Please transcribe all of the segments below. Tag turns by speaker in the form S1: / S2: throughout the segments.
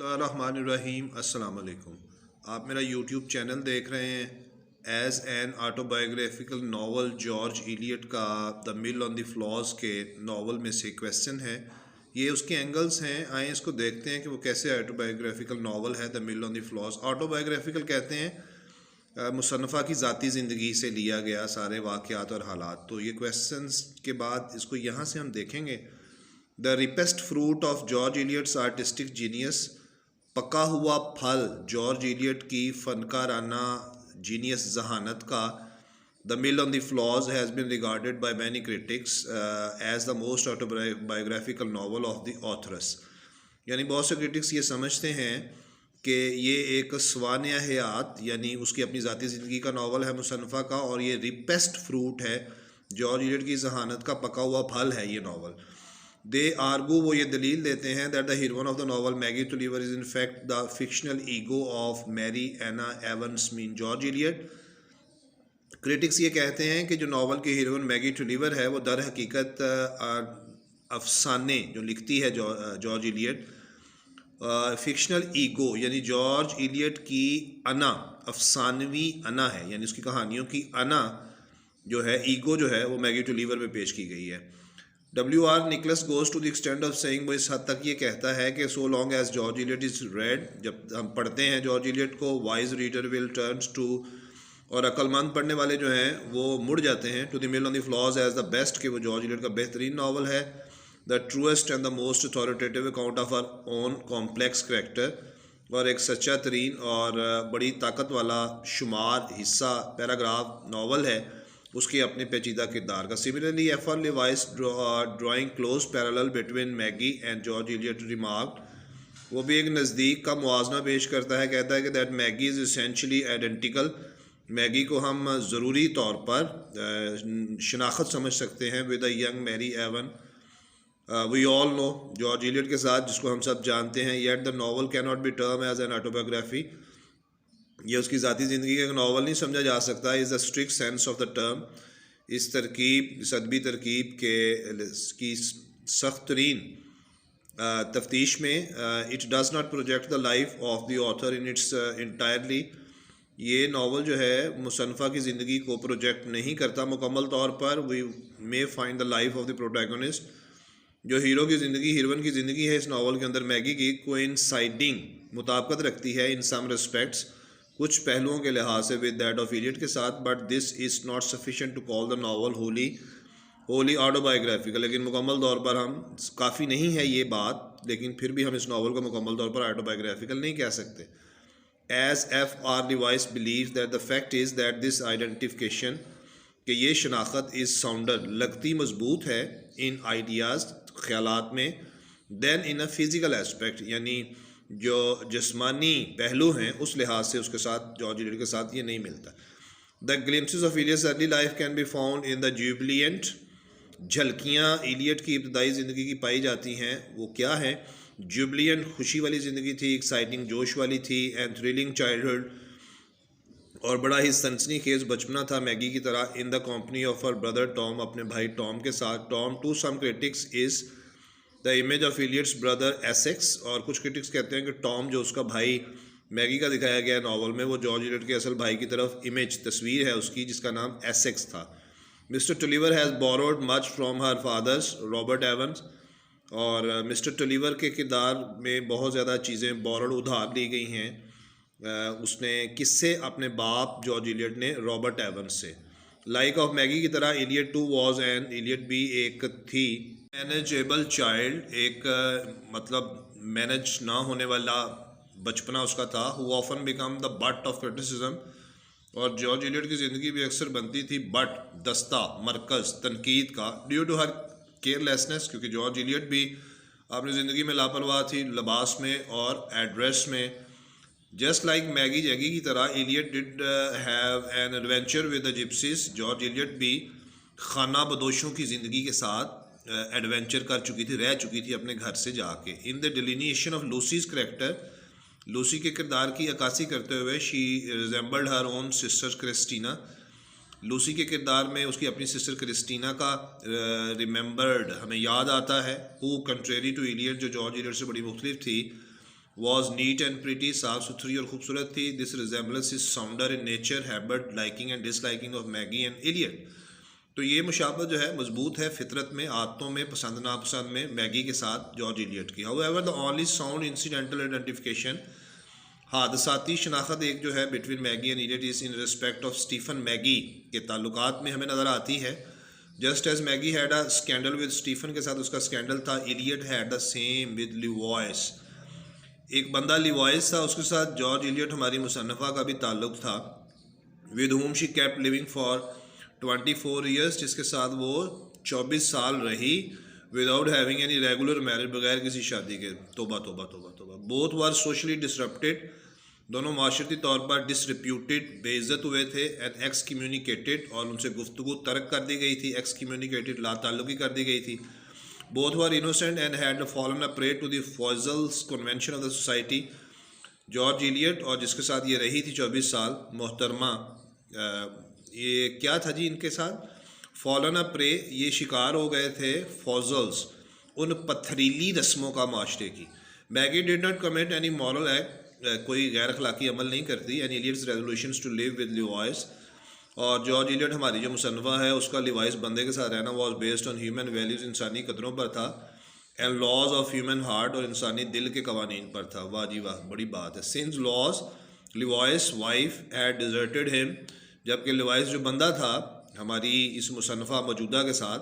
S1: बिस्मिल्लाहिर्रहमानिर्रहीम। अस्सलाम वालेकुम। आप मेरा यूट्यूब चैनल देख रहे हैं। As an autobiographical novel George Eliot का the mill on the floss के नावल में से क्वेश्चन है। ये उसके एंगल्स हैं। आए इसको देखते हैं कि वो कैसे ऑटोबायोग्राफिकल नावल है the mill on the flaws. Autobiographical कहते हैं मुसन्नफ़ा की ज़ाती ज़िंदगी से लिया गया सारे वाक़यात और हालात। तो ये क्वेश्चंस के बाद इसको यहाँ से हम देखेंगे। The ripest fruit of George Eliot's artistic genius, पका हुआ फल जॉर्ज इलियट की फ़नकाराना जीनियस जहानत का। The mill on the floss has been regarded by many critics as the most autobiographical novel of the authoress. यानी बहुत से क्रिटिक्स ये समझते हैं कि ये एक स्वान हयात यानी उसकी अपनी ज़ाती ज़िंदगी का नावल है मुसन्नफ़ा का, और ये रिपेस्ट फ्रूट है जॉर्ज इलियट की जहानत का पका हुआ फल है ये नावल। दे आर्गू, वो ये दलील देते हैं that the heroine of the novel Maggie Tulliver is in fact the fictional ego of Mary Anna Evans mean George Eliot. Critics ये कहते हैं कि जो नावल की हीरोइन मैगी टुलिवर है वो दर हकीकत अफसाने जो लिखती है जॉर्ज इलियट। फिक्शनल ईगो यानी जॉर्ज इलियट की अना, अफसानवी अना है, यानी उसकी कहानियों की अना जो है, ईगो जो है, वो मैगी टुलिवर में पेश की गई है। W.R. Nicholas goes to the extent of saying, वो इस हद तक ये कहता है कि so long as George Eliot is read, जब हम पढ़ते हैं जॉर्ज इलियट को, wise reader will turns to, और अक्लमंद पढ़ने वाले जो हैं वो मुड़ जाते हैं to the mill on the floss as the best, कि वो जॉर्ज इलियट का बेहतरीन नावल है। The truest and the most authoritative account of our own complex character, और एक सच्चा तरीन और बड़ी ताकत वाला शुमार हिस्सा पैराग्राफ नावल है उसके अपने पेचीदा किरदार का। Similarly F. R.. Levi's drawing close parallel between Maggie and George Eliot remarked, वो भी एक नज़दीक का मुआजना पेश करता है, कहता है कि that Maggie is essentially identical, Maggie को हम ज़रूरी तौर पर शनाख्त समझ सकते हैं with a young Mary Evans we all know, George Eliot के साथ जिसको हम सब जानते हैं। Yet the novel can not be term as an autobiography, ये उसकी ज़ाती ज़िंदगी का नावल नहीं समझा जा सकता। Is the strict sense of the term, इस तरकीब, इस अदबी तरकीब के की सख्त तरीन तफ्तीश में, it does not project the life of the author in its entirely, ये नावल जो है मुसन्नफ़ा की ज़िंदगी को प्रोजेक्ट नहीं करता मुकम्मल तौर पर। We may find the life of the protagonist, जो हीरो की ज़िंदगी, हीरोइन की ज़िंदगी है इस नावल के अंदर मैगी की, कोइंसाइडिंग, मुताबिकत रखती है इन सम रिस्पेक्ट्स, कुछ पहलुओं के लिहाज से विद दैट ऑफ इलियट के साथ। But this is not sufficient to call the novel wholly autobiographical, लेकिन मुकम्मल तौर पर हम, काफ़ी नहीं है ये बात, लेकिन फिर भी हम इस नावल को मुकम्मल तौर पर ऑटोबायोग्राफिकल नहीं कह सकते। As F.R. Levice believes that the fact is that this identification, कि ये शनाख्त इज़ साउंडर, लगती मजबूत है इन आइडियाज़, ख्यालात में, then in a physical aspect, यानी जो जिस्मानी पहलू हैं उस लिहाज से उसके साथ, जॉर्ज इलियट के साथ ये नहीं मिलता। The glimpses of Eliot's early life can be found in the jubilant, झलकियाँ इलियट की इब्तदाई ज़िंदगी की पाई जाती हैं। वो क्या है? जुबिलियंट, खुशी वाली ज़िंदगी थी, एक्साइटिंग, जोश वाली थी, एंड थ्रिलिंग चाइल्डहुड, और बड़ा ही सनसनीखेज बचपना था मैगी की तरह। In the company of her brother Tom, अपने भाई टॉम के साथ। Tom to some critics is the image of Eliot's brother Essex, और कुछ क्रिटिक्स कहते हैं कि टॉम जो उसका भाई मैगी का दिखाया गया नावल में, वो जॉर्ज इलियट के असल भाई की तरफ इमेज, तस्वीर है उसकी, जिसका नाम एसेक्स था। Mister Tulliver has borrowed much from her father's Robert Evans, और मिस्टर टुलिवर के किरदार में बहुत ज़्यादा चीज़ें बोरोड, उधार ली गई हैं। उसने किससे? अपने बाप जॉर्ज इलियट ने, रॉबर्ट एवंस से। लाइक ऑफ मैगी की तरह Eliot too was an, Eliot भी एक थी मैनेजेबल चाइल्ड, एक मतलब मैनेज ना होने वाला बचपना उसका था। Who often become the but of criticism, और जॉर्ज इलियट की ज़िंदगी भी अक्सर बनती थी बट, दस्ता, मरकज़ तनकीद का, ड्यू टू हर केयरलेसनेस, क्योंकि जॉर्ज इलियट भी अपनी ज़िंदगी में लापरवाह थी, लिबास में और एड्रेस में। जस्ट लाइक मैगी जैगी की तरह Eliot did have an adventure with the gypsies, George Eliot भी खाना बदोशों की ज़िंदगी के साथ एडवेंचर कर चुकी थी, रह चुकी थी अपने घर से जाके। In the delineation of Lucy's character, Lucy के किरदार की अक्कासी करते हुए, she resembled her own sister Christina, Lucy के किरदार में उसकी अपनी सिस्टर क्रिस्टीना का रिमेंबर्ड हमें याद आता है। हु कंट्रेरी टू इलियट, जो जॉर्ज इलियट से बड़ी मुख्तलिफ थी, वॉज नीट एंड प्रिटी, साफ सुथरी और खूबसूरत थी. This resemblance is sounder in nature, habit, liking and disliking of Maggie and Eliot. तो ये मुशाबत जो है मजबूत है फितरत में, आदतों में, पसंद नापसंद में मैगी के साथ जॉर्ज इलियट की. However the only sound incidental identification, हादसाती शनाख्त एक जो है between Maggie and Eliot is in respect of Stephen Maggie के ताल्लुकात में हमें नज़र आती है. Just as Maggie had a scandal with Stephen के साथ उसका स्कैंडल था, Eliot had the same with Lewes. एक बंदा लिवॉयस था, उसके साथ जॉर्ज इलियट हमारी मुसन्नफ़ा का भी ताल्लुक था. With whom she kept living for 24 years, जिसके साथ वो 24 साल रही. Without having any regular marriage, बगैर किसी शादी के. तोबा तोबा तोबा तोबा. बोथ वर सोशली डिसरप्टेड, दोनों माशरती तौर पर डिसरिप्यूटेड, बेइज्जत हुए थे. एंड एक्स कम्युनिकेटेड, और उनसे गुफ्तगू तर्क कर दी गई थी. एक्स कम्युनिकेटेड, लाताल्लुकी कर दी गई थी. Both were innocent and had fallen a prey to the false convention of the society. George Eliot और जिसके साथ ये रही थी 24 साल, मोहतरमा, ये क्या था जी इनके साथ, फॉलन अ प्रे, ये शिकार हो गए थे फॉजल्स, उन पथरीली रस्मों का माशरे की. Maggie did not commit any moral act, कोई गैर अखलाकी अमल नहीं करती. And Eliot's resolutions to live with Lewes, और जॉर्ज इलियट हमारी जो मुसन्नफ़ा है उसका लिवॉयस बंदे के साथ रहना was based on human values, इंसानी कदरों पर था. And laws of human heart, और इंसानी दिल के कवानीन पर था. वाह जी वाह, बड़ी बात है. Since Lewes Lewes' wife had deserted him, जबकि लिवॉयस जो बंदा था हमारी इस मुसन्नफ़ा मौजूदा के साथ,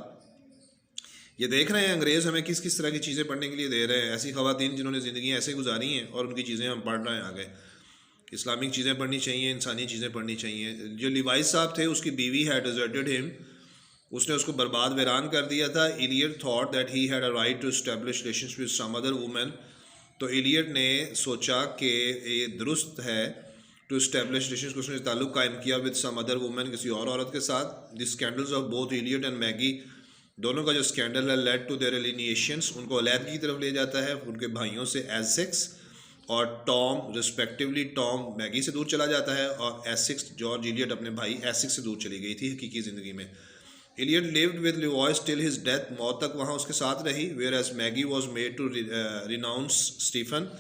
S1: ये देख रहे हैं अंग्रेज़ हमें किस किस तरह की चीज़ें पढ़ने के लिए दे रहे हैं. ऐसी ख़वातीन जिन्होंने ज़िंदगी ऐसे गुजारी हैं और उनकी चीज़ें हम पढ़ रहे हैं आगे. इस्लामिक चीज़ें पढ़नी चाहिए, इंसानी चीज़ें पढ़नी चाहिए. जो लिवाइस साहब थे उसकी बीवी हैड डिजर्टेड हिम, उसने उसको बर्बाद वीरान कर दिया था. Eliot thought that he had a right to establish relations with some other women, तो इलियट ने सोचा कि ये दुरुस्त है टू एस्टैब्लिश रिलेशंस, उसने ताल्लुक़ कायम किया विद सम अदर वुमेन, किसी और औरत के साथ. The scandals of both Eliot and Maggie, दोनों का जो स्कैंडल है, लेड टू देयर एलिनिएशंस, उनको अलैदगी की तरफ ले जाता है उनके भाइयों से, एसेक्स और टॉम रिस्पेक्टिवली. टॉम मैगी से दूर चला जाता है और एसेक्स, जॉर्ज इलियट अपने भाई एसेक्स से दूर चली गई थी हकीकी ज़िंदगी में. Eliot lived with Lewes till his death, मौत तक वहाँ उसके साथ रही. Whereas Maggie was made to renounce Stephen,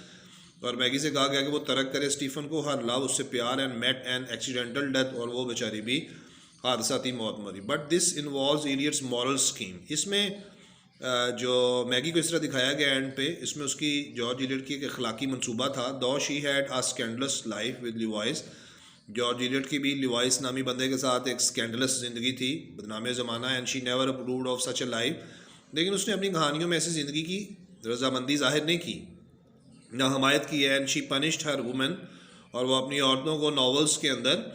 S1: और मैगी से कहा गया कि वो तरक करे स्टीफन को. हर लव, उससे प्यार. And met an accidental death, और वो बेचारी भी हादसाती मौत मरी. But this involves Eliot's moral scheme. इसमें जो मैगी को इस तरह दिखाया गया एंड पे, इसमें उसकी जॉर्ज इलियट की एक अखलाकी मनसूबा था. Though she had a scandalous life with Lewes, George Eliot की भी लिवॉयस नामी बंदे के साथ एक स्कैंडलस ज़िंदगी थी, बदनाम ज़माना. And she never approved of such a life, लेकिन उसने अपनी कहानियों में ऐसी ज़िंदगी की रजामंदी जाहिर नहीं की, ना हमायत की है. And she punished her women, और वो अपनी औरतों को नावल्स के अंदर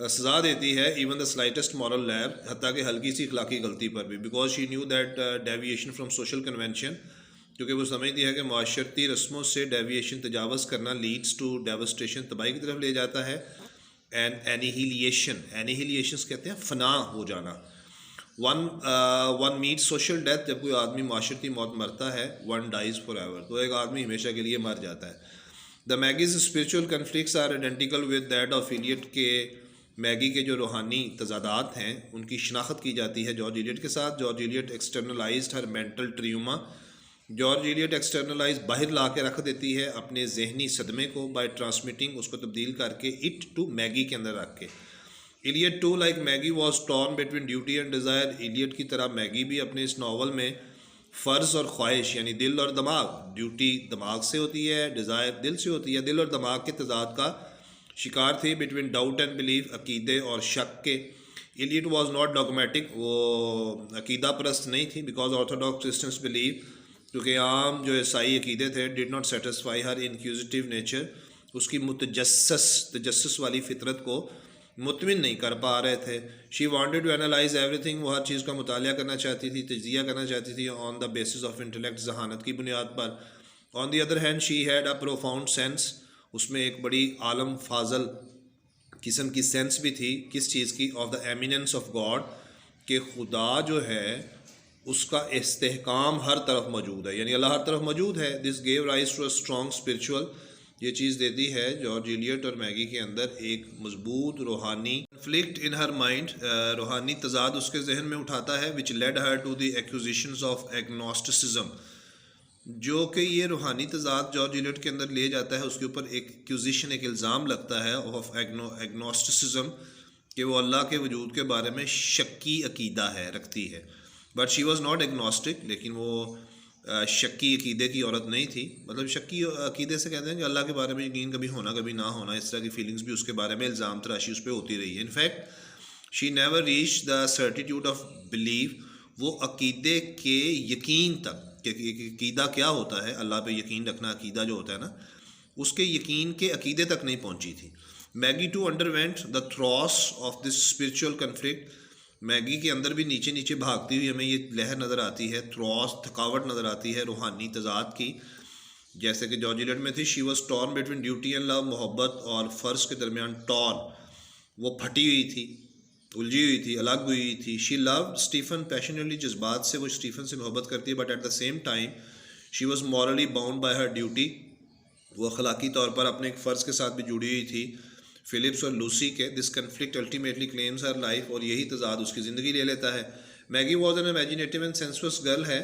S1: सज़ा देती है, even the slightest moral lab, हत्ता कि हल्की सी अखलाकी गलती पर भी. Because she knew that deviation from social convention, क्योंकि वो समझती है कि माशरती रस्मों से डेविएशन, तजावज़ करना, लीड्स टू डेवस्टेशन, तबाही की तरफ ले जाता है. एंड एनिहिलिएशन, एनिहिलिएशन कहते हैं फना हो जाना. वन मीट सोशल डेथ, जब कोई आदमी माशरती मौत मरता है. वन डाइज फॉर एवर, तो एक आदमी हमेशा के लिए मर जाता है. The Maggie's spiritual conflicts are identical with that of Eliot, के मैगी के जो रूहानी तजादात हैं उनकी शनाख्त की जाती है जॉर्ज इलियट के साथ. George Eliot externalized her mental trauma, George Eliot externalize बाहर ला के रख देती है अपने जहनी सदमे को, बाय ट्रांसमिटिंग, उसको तब्दील करके इट टू मैगी के अंदर रख के. Eliot too like Maggie was torn between duty and desire, Eliot की तरह मैगी भी अपने इस नावल में फ़र्ज़ और ख्वाहिश, यानी दिल और दिमाग, ड्यूटी दिमाग से होती है, डिज़ायर दिल से होती है, दिल और दिमाग के तजाद का शिकार थी. बिटवीन डाउट एंड बिलीफ, अकीदे और शक के. इलियट वॉज नॉट डॉगमेटिक, वो अकीदा परस्त नहीं थी. बिकॉज ऑर्थोडॉक्स क्रिश्चियंस बिलीव, क्योंकि आम जो ईसाई अकीदे थे, did not satisfy her inquisitive nature, उसकी तजस्सुस वाली फितरत को मुतमिन नहीं कर पा रहे थे. She wanted to analyse everything, वो हर चीज़ का मुतालिया करना चाहती थी, तजिया करना चाहती थी on the basis of intellect, जहानत की बुनियाद पर. On the other hand she had a profound sense, उसमें एक बड़ी आलम फाजल किस्म की सेंस भी थी. किस चीज़ की? Of the eminence of God, कि खुदा जो है उसका इस्तेहकाम हर तरफ मौजूद है, यानी अल्लाह हर तरफ मौजूद है. This gave rise to a strong spiritual, ये चीज़ देती है जॉर्ज इलियट और मैगी के अंदर एक मजबूत रूहानी कन्फ्लिक्ट इन हर माइंड, रूहानी तजाद उसके जहन में उठाता है, which led her to the accusations of agnosticism, जो कि ये रूहानी तजाद जॉर्ज इलियट के अंदर ले जाता है, उसके ऊपर एक एक्यूजिशन, एक इल्ज़ाम लगता है ऑफ एग्नोस्टिसिज्म, कि वो अल्लाह के वजूद के बारे में शक्की अकीदा है, रखती है। But she was not agnostic, लेकिन वो शक्की अकीदे की औरत नहीं थी। मतलब शक्की अकीदे से कहते हैं कि अल्लाह के बारे में यकीन कभी होना कभी ना होना, इस तरह की फीलिंग्स भी उसके बारे में इल्ज़ाम तराशी उस पर होती रही है। In fact she never reach the certitude of believe, वो अकीदे के यकीन तक, कि अकीदा क्या होता है, अल्लाह पे यकीन रखना अकीदा जो होता है ना, उसके यकीन के अकीदे तक नहीं पहुंची थी। Maggie too underwent the throes of this spiritual conflict, Maggie के अंदर भी नीचे नीचे भागती हुई हमें ये लहर नज़र आती है, थ्रॉस, थकावट नज़र आती है रूहानी तजाद की, जैसे कि जॉर्ज इलियट में थी। She was torn between duty and love, मोहब्बत और फ़र्ज के दरमियान टॉर्न, वो फटी हुई थी, उलझी हुई थी, अलग हुई थी। शी लव स्टीफन पैशनेटली, जज्बात से वो स्टीफन से मोहब्बत करती है, but at the same time she was morally bound by her duty, वो अखलाकी तौर पर अपने एक फ़र्ज़ के साथ भी जुड़ी हुई थी फिलिप्स और लूसी के। This conflict ultimately claims her life, और यही तजाद उसकी ज़िंदगी ले लेता है। Maggi was an imaginative and sensuous girl है,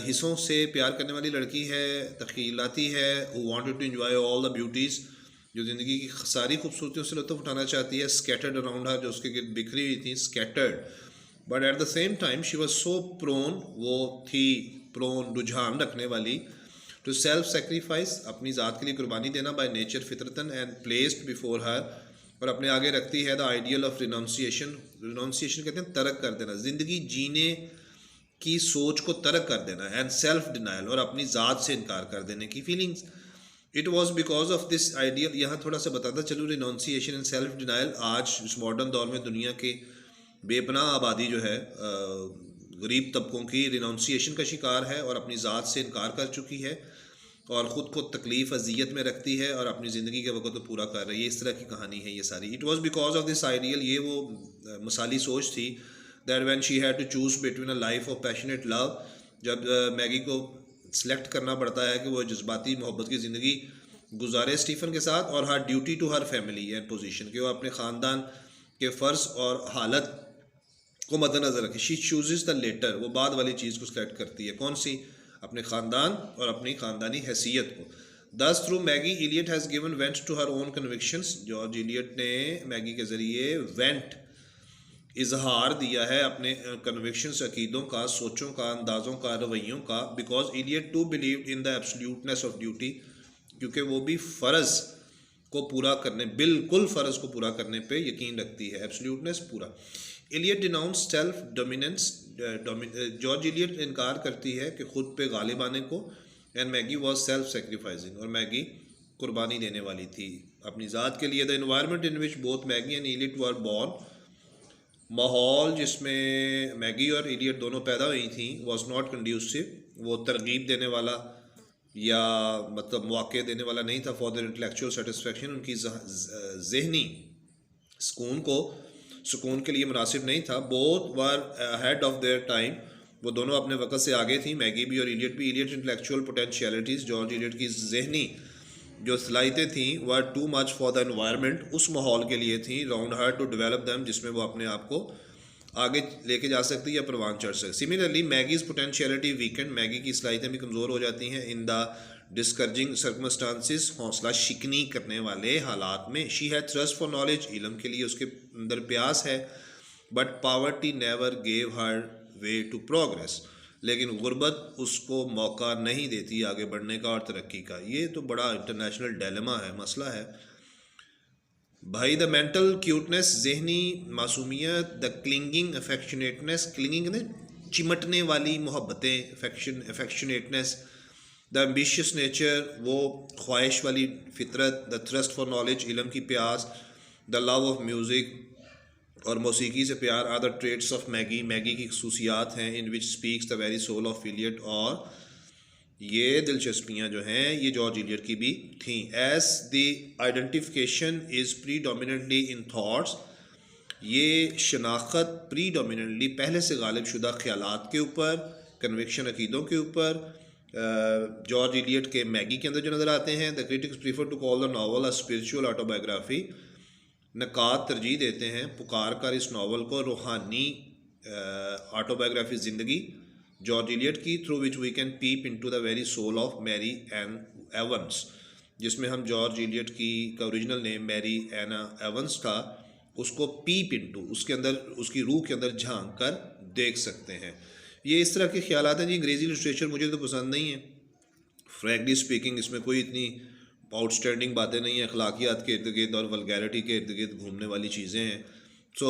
S1: हिस्सों से प्यार करने वाली लड़की है, तख्यलाती है, who wanted to enjoy all the beauties, जो ज़िंदगी की सारी खूबसूरतियों से लुत्फ़ उठाना चाहती है। स्कैटर्ड अराउंड हर, जो उसके गिर्द बिखरी हुई थी, scattered, but at the same time she was so prone, वो थी प्रोन, रुझान रखने वाली, टू सेल्फ सेक्रीफाइस, अपनी ज़ात के लिए कुर्बानी देना, बाय नेचर फितरतन, एंड प्लेस्ड बिफोर हर, और अपने आगे रखती है the ideal of renunciation. Renunciation कहते हैं तर्क कर देना, ज़िंदगी जीने की सोच को तर्क कर देना, एंड सेल्फ डिनाइल, और अपनी ज़ात से इनकार कर देने की feelings. It was because of this ideal, यहाँ थोड़ा सा बताता चलूँ, रिनाउंसिएशन एंड सेल्फ डिनाइल आज इस मॉडर्न दौर में दुनिया के बेपनाह आबादी जो है गरीब तबकों की रिनाउंसिएशन का शिकार है, और अपनी ज़ात से इनकार कर चुकी है, और ख़ुद को तकलीफ़ अजियत में रखती है, और अपनी ज़िंदगी के वक़्त तो पूरा कर रही है। इस तरह की कहानी है ये सारी। It was because of this ideal, ये वो मिसाली सोच थी, that when she had to choose between a life of passionate love, जब मैगी को सेलेक्ट करना पड़ता है कि वो जज्बाती मोहब्बत की ज़िंदगी गुजारे स्टीफ़न के साथ, और her duty to her family and position, कि वो अपने ख़ानदान के फ़र्ज़ और हालत को मद्देनज़र रखे। शी चूज़ द लेटर, वो बाद वाली चीज़ को सेलेक्ट करती है, कौन सी, अपने ख़ानदान और अपनी ख़ानदानी हैसियत को। Thus through Maggie Eliot has given vent to her own convictions, George Eliot ने मैगी के ज़रिए वेंट, इजहार दिया है अपने कन्विक्शंस, अकीदों का, सोचों का, अंदाज़ों का, रवैयों का। Because Eliot too believed in the absoluteness of duty, क्योंकि वो भी फ़र्ज़ को पूरा करने, बिल्कुल फ़र्ज़ को पूरा करने पे यकीन रखती है, एब्सोल्यूटनेस पूरा। Eliot denounce self dominance, George Eliot इनकार करती है कि ख़ुद पे गालिब आने को, and Maggie was self sacrificing, और मैगी कुर्बानी देने वाली थी अपनी ज़ात के लिए। The environment in which both Maggie and Eliot were born, माहौल जिसमें मैगी और इलियट दोनों पैदा हुई थी, वॉज नॉट कंड्यूसिव, वो तरगीब देने वाला या मतलब मौक़े देने वाला नहीं था फॉर देयर इंटेलेक्चुअल सेटिस्फेक्शन, उनकी ज़हनी सुकून के लिए मुनासिब नहीं था। Both were ahead of their time, वो दोनों अपने वक़्त से आगे थी, मैगी भी और इलियट भी। Eliot intellectual potentialities, George Eliot की जहनी जो सलाहियतें थी, were too much for the environment, उस माहौल के लिए थी, round her to develop them, जिसमें वो अपने आप को आगे लेके जा सकती है या परवान चढ़ सकती। सिमिलरली मैगीज़ पोटेंशियलिटी वीकेंड, मैगी की सलाहियतें भी कमज़ोर हो जाती हैं इन द डिस्करेजिंग सर्कमस्टांसिस, हौसला शिकनी करने वाले हालात में। She had thrust for knowledge, इल्म के लिए उसके अंदर प्यास है, but poverty never gave her way to progress, लेकिन गुर्बत उसको मौका नहीं देती आगे बढ़ने का और तरक्की का। ये तो बड़ा इंटरनेशनल डायलेमा है, मसला है भाई। द मेंटल क्यूटनेस, जहनी मासूमियत, द क्लिंगिंग अफेक्शनेटनेस, क्लिंगिंग ने चिमटने वाली मोहब्बतें, अफेक्शनेटनेस, द एम्बिशियस नेचर, वो ख्वाहिश वाली फितरत, द थ्रस्ट फॉर नॉलेज, इल्म की प्यास, द लव ऑफ म्यूज़िक, और मौसीकी से प्यार, are the traits of Maggie, Maggie की खसूसियात हैं, in which speaks the very soul of Eliot, और ये दिलचस्पियाँ जो हैं ये जॉर्ज इलियट की भी थी। As the identification is predominantly in thoughts, ये शनाख्त प्रीडोमिनेंटली पहले से गालिब शुदा ख्यालात के ऊपर, कन्विक्शन अकीदों के ऊपर, जॉर्ज इलियट के मैगी के अंदर जो नज़र आते हैं। The critics prefer to call the novel a spiritual autobiography, नकात तरजीह देते हैं पुकार कर इस नावल को रूहानी ऑटोबायोग्राफी, ज़िंदगी जॉर्ज इलियट की, through which we can peep into the very soul of Mary Ann Evans, जिसमें हम जॉर्ज इलियट की का ओरिजिनल नेम मैरी एना एवंस था, उसको पीप इनटू, उसके अंदर, उसकी रूह के अंदर झांक कर देख सकते हैं। ये इस तरह के ख्यालात हैं जी। अंग्रेज़ी लिटरेचर मुझे तो पसंद नहीं है, फ्रैंकली स्पीकिंग। इसमें कोई इतनी आउटस्टैंडिंग बातें नहीं हैं, अखलाकियात के इर्द गिर्द और वल्गैरिटी के इर्द गिर्द घूमने वाली चीज़ें हैं। तो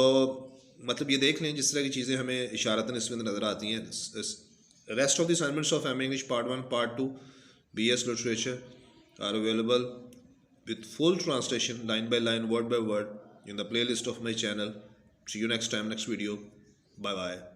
S1: मतलब ये देख लें जिस तरह की चीज़ें हमें इशारतन इसमें नज़र आती हैं। Rest of the assignments of M English part 1 part 2 BS literature are available with full translation line by line, word by word in the playlist of my channel. See you next time, next video. Bye bye.